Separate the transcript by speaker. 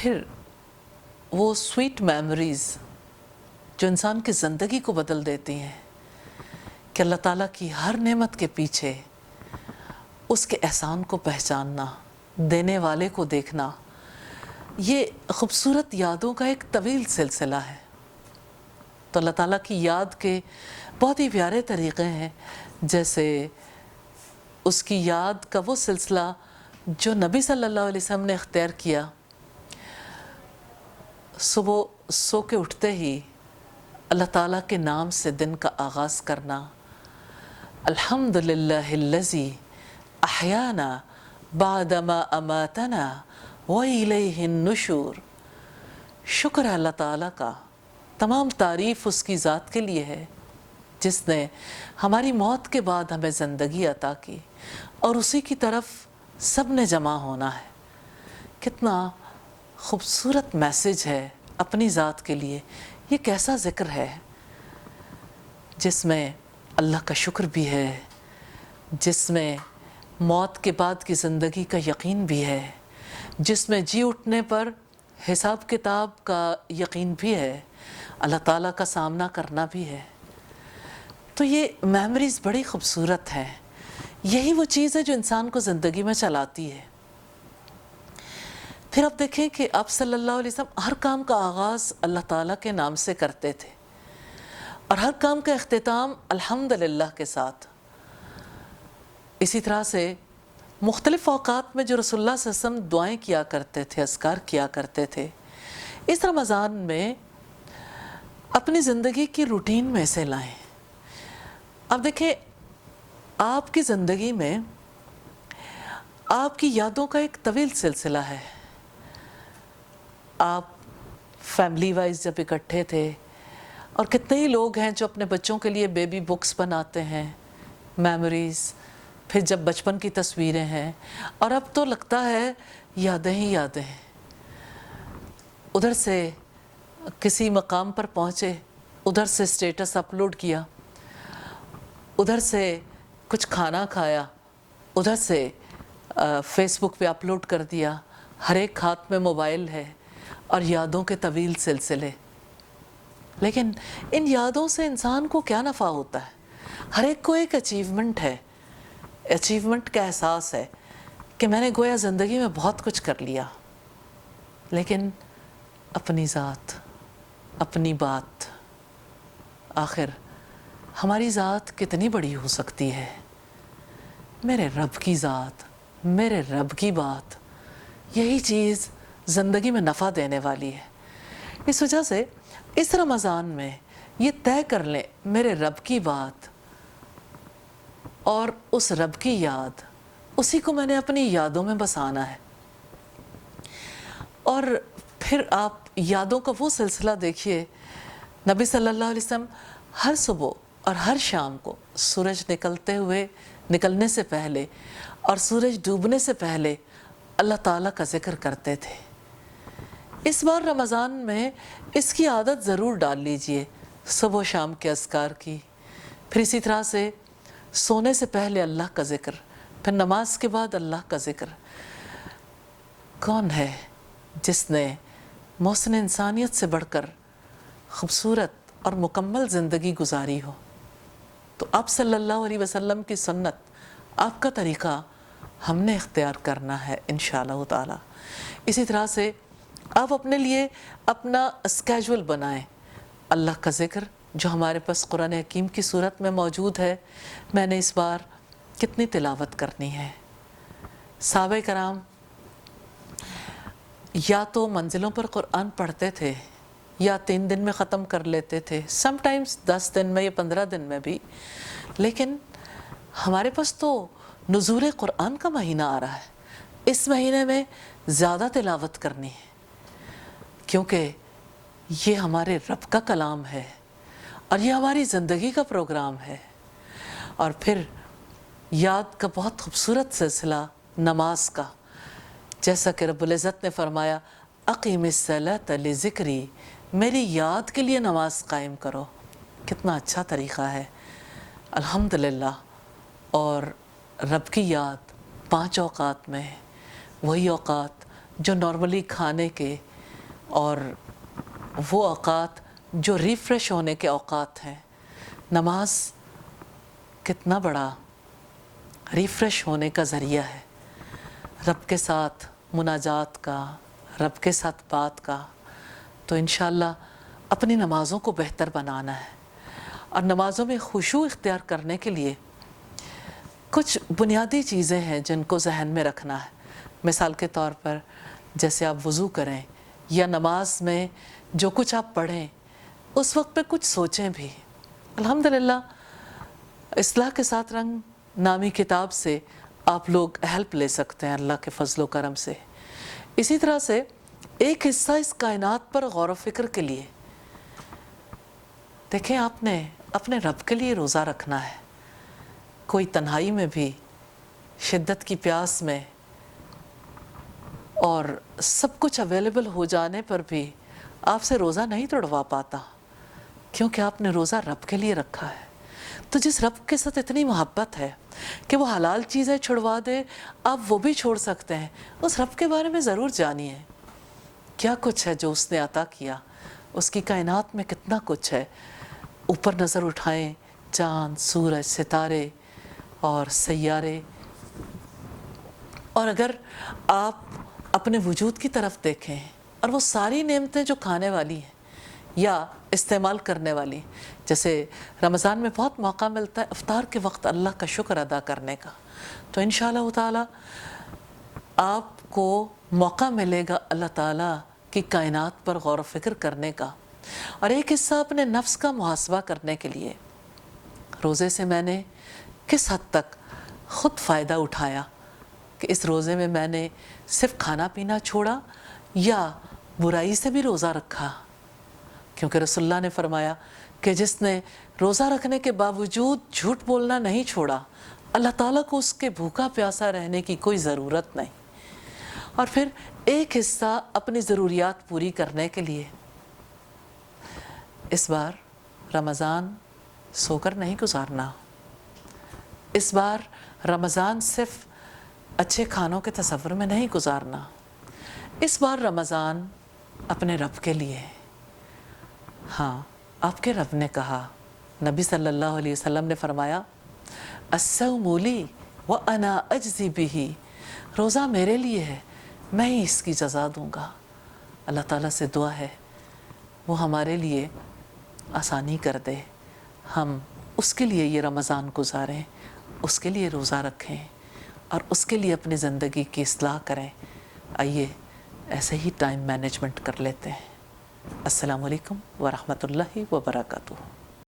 Speaker 1: پھر وہ sweet memories جو انسان کی زندگی کو بدل دیتی ہیں کہ اللہ تعالیٰ کی ہر نعمت کے پیچھے اس کے احسان کو پہچاننا، دینے والے کو دیکھنا، یہ خوبصورت یادوں کا ایک طویل سلسلہ ہے۔ تو اللہ تعالیٰ کی یاد کے بہت ہی پیارے طریقے ہیں، جیسے اس کی یاد کا وہ سلسلہ جو نبی صلی اللہ علیہ وسلم نے اختیار کیا۔ صبح سو کے اٹھتے ہی اللہ تعالیٰ کے نام سے دن کا آغاز کرنا، الحمدللہ الذی احیانا بعد ما اماتنا وإلیہ النشور۔ شکر ہے اللہ تعالیٰ کا، تمام تعریف اس کی ذات کے لیے ہے جس نے ہماری موت کے بعد ہمیں زندگی عطا کی، اور اسی کی طرف سب نے جمع ہونا ہے۔ کتنا خوبصورت میسج ہے اپنی ذات کے لیے، یہ کیسا ذکر ہے جس میں اللہ کا شکر بھی ہے، جس میں موت کے بعد کی زندگی کا یقین بھی ہے، جس میں جی اٹھنے پر حساب کتاب کا یقین بھی ہے، اللہ تعالیٰ کا سامنا کرنا بھی ہے۔ تو یہ میموریز بڑی خوبصورت ہیں، یہی وہ چیز ہے جو انسان کو زندگی میں چلاتی ہے۔ پھر آپ دیکھیں کہ آپ صلی اللہ علیہ وسلم ہر کام کا آغاز اللہ تعالیٰ کے نام سے کرتے تھے، اور ہر کام کا اختتام الحمدللہ کے ساتھ۔ اسی طرح سے مختلف اوقات میں جو رسول اللہ صلی اللہ علیہ وسلم دعائیں کیا کرتے تھے، اذکار کیا کرتے تھے، اس رمضان میں اپنی زندگی کی روٹین میں سے لائیں۔ اب دیکھیں، آپ کی زندگی میں آپ کی یادوں کا ایک طویل سلسلہ ہے۔ آپ فیملی وائز جب اکٹھے تھے، اور کتنے ہی لوگ ہیں جو اپنے بچوں کے لیے بیبی بکس بناتے ہیں، میموریز، پھر جب بچپن کی تصویریں ہیں، اور اب تو لگتا ہے یادیں ہی یادیں ہیں۔ ادھر سے کسی مقام پر پہنچے، ادھر سے سٹیٹس اپلوڈ کیا، ادھر سے کچھ کھانا کھایا، ادھر سے فیس بک پہ اپلوڈ کر دیا، ہر ایک ہاتھ میں موبائل ہے، اور یادوں کے طویل سلسلے۔ لیکن ان یادوں سے انسان کو کیا نفع ہوتا ہے؟ ہر ایک کو ایک اچیومنٹ ہے، اچیومنٹ کا احساس ہے کہ میں نے گویا زندگی میں بہت کچھ کر لیا، لیکن اپنی ذات، اپنی بات، آخر ہماری ذات کتنی بڑی ہو سکتی ہے؟ میرے رب کی ذات، میرے رب کی بات، یہی چیز زندگی میں نفع دینے والی ہے۔ اس وجہ سے اس رمضان میں یہ طے کر لیں، میرے رب کی بات اور اس رب کی یاد، اسی کو میں نے اپنی یادوں میں بسانا ہے۔ اور پھر آپ یادوں کا وہ سلسلہ دیکھیے، نبی صلی اللہ علیہ وسلم ہر صبح اور ہر شام کو سورج نکلنے سے پہلے اور سورج ڈوبنے سے پہلے اللہ تعالیٰ کا ذکر کرتے تھے۔ اس بار رمضان میں اس کی عادت ضرور ڈال لیجئے، صبح و شام کے اذکار کی، پھر اسی طرح سے سونے سے پہلے اللہ کا ذکر، پھر نماز کے بعد اللہ کا ذکر۔ کون ہے جس نے محسن انسانیت سے بڑھ کر خوبصورت اور مکمل زندگی گزاری ہو؟ تو آپ صلی اللہ علیہ وسلم کی سنت، آپ کا طریقہ ہم نے اختیار کرنا ہے انشاءاللہ تعالی۔ اسی طرح سے آپ اپنے لیے اپنا اسکیجول بنائیں، اللہ کا ذکر جو ہمارے پاس قرآن حکیم کی صورت میں موجود ہے، میں نے اس بار کتنی تلاوت کرنی ہے۔ صحابہ کرام یا تو منزلوں پر قرآن پڑھتے تھے، یا 3 دن میں ختم کر لیتے تھے، سم ٹائمز 10 دن میں یا 15 دن میں بھی۔ لیکن ہمارے پاس تو نزول قرآن کا مہینہ آ رہا ہے، اس مہینے میں زیادہ تلاوت کرنی ہے، کیونکہ یہ ہمارے رب کا کلام ہے، اور یہ ہماری زندگی کا پروگرام ہے۔ اور پھر یاد کا بہت خوبصورت سلسلہ نماز کا، جیسا کہ رب العزت نے فرمایا، اقیم الصلاۃ لذکری، میری یاد کے لیے نماز قائم کرو۔ کتنا اچھا طریقہ ہے، الحمدللہ۔ اور رب کی یاد 5 اوقات میں، وہی اوقات جو نارملی کھانے کے اور وہ اوقات جو ریفریش ہونے کے اوقات ہیں. نماز کتنا بڑا ریفریش ہونے کا ذریعہ ہے، رب کے ساتھ مناجات کا، رب کے ساتھ بات کا. تو انشاءاللہ اپنی نمازوں کو بہتر بنانا ہے، اور نمازوں میں خشوع اختیار کرنے کے لیے کچھ بنیادی چیزیں ہیں جن کو ذہن میں رکھنا ہے. مثال کے طور پر جیسے آپ وضو کریں یا نماز میں جو کچھ آپ پڑھیں اس وقت پہ کچھ سوچیں بھی. الحمدللہ اصلاح کے ساتھ رنگ نامی کتاب سے آپ لوگ ہیلپ لے سکتے ہیں اللہ کے فضل و کرم سے. اسی طرح سے ایک حصہ اس کائنات پر غور و فکر کے لیے دیکھیں، آپ نے اپنے رب کے لیے روزہ رکھنا ہے. کوئی تنہائی میں بھی، شدت کی پیاس میں، اور سب کچھ اویلیبل ہو جانے پر بھی آپ سے روزہ نہیں توڑوا پاتا، کیونکہ آپ نے روزہ رب کے لیے رکھا ہے. تو جس رب کے ساتھ اتنی محبت ہے کہ وہ حلال چیزیں چھڑوا دے، آپ وہ بھی چھوڑ سکتے ہیں. اس رب کے بارے میں ضرور جانیے کیا کچھ ہے جو اس نے عطا کیا، اس کی کائنات میں کتنا کچھ ہے. اوپر نظر اٹھائیں، چاند، سورج، ستارے اور سیارے. اور اگر آپ اپنے وجود کی طرف دیکھیں اور وہ ساری نعمتیں جو کھانے والی ہیں یا استعمال کرنے والی، جیسے رمضان میں بہت موقع ملتا ہے افطار کے وقت اللہ کا شکر ادا کرنے کا، تو انشاءاللہ تعالی آپ کو موقع ملے گا اللہ تعالیٰ کی کائنات پر غور و فکر کرنے کا، اور ایک حصہ اپنے نفس کا محاسبہ کرنے کے لیے. روزے سے میں نے کس حد تک خود فائدہ اٹھایا کہ اس روزے میں میں نے صرف کھانا پینا چھوڑا یا برائی سے بھی روزہ رکھا. کیونکہ رسول اللہ نے فرمایا کہ جس نے روزہ رکھنے کے باوجود جھوٹ بولنا نہیں چھوڑا، اللہ تعالیٰ کو اس کے بھوکا پیاسا رہنے کی کوئی ضرورت نہیں. اور پھر ایک حصہ اپنی ضروریات پوری کرنے کے لیے. اس بار رمضان سو کر نہیں گزارنا. اس بار رمضان صرف اچھے کھانوں کے تصور میں نہیں گزارنا. اس بار رمضان اپنے رب کے لیے. ہاں، آپ کے رب نے کہا، نبی صلی اللہ علیہ وسلم نے فرمایا، الصوم لی وانا اجزی بہ، روزہ میرے لیے ہے، میں ہی اس کی جزا دوں گا. اللہ تعالیٰ سے دعا ہے وہ ہمارے لیے آسانی کر دے، ہم اس کے لیے یہ رمضان گزاریں، اس کے لیے روزہ رکھیں اور اس کے لیے اپنی زندگی کی اصلاح کریں. آئیے ایسے ہی ٹائم مینجمنٹ کر لیتے ہیں. السلام علیکم ورحمۃ اللہ وبرکاتہ.